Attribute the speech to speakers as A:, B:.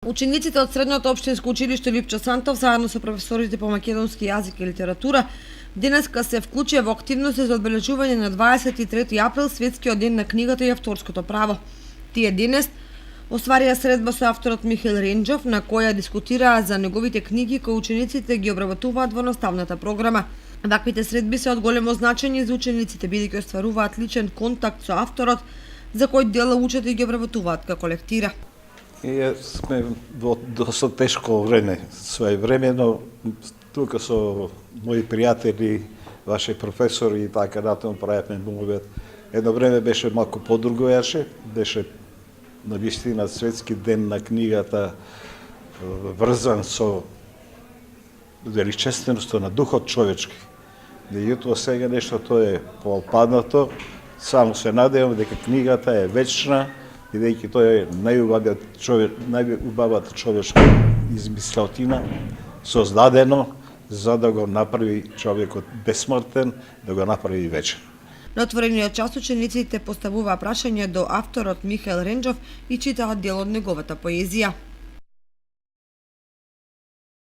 A: Учениците од Средното општинско училиште Липчо Сантов заедно со професорите по македонски јазик и литература денеска се вклучија во активности за одбележување на 23 април Светскиот ден на книгата и авторското право. Тие денес остварија средба со авторот Михаил Ренџов, на која дискутираа за неговите книги кои учениците ги обработуваат во наставната програма. Ваквите средби се од големо значење за учениците, бидејќи остваруваат личен контакт со авторот, за кој дел учат и ги обработуваат како лектира.
B: И сме во доста тешко време, своевремено, тука со мои пријатели, ваши професори и така натаму правевме мовет. Едно време беше малку подруго јаше, беше на вистина Светски ден на книгата врзан со величественото на духот човечки. Меѓутоа сега нешто тоа е поопаднато, само се надевам дека книгата е вечна, бидејќи тоа е најубавата човечка измислотина, создадено за да го направи човекот бесмртен, да го направи вечен.
A: На отворениот час учениците поставуваа прашања до авторот Михаил Ренџов и читаат дел од неговата поезија.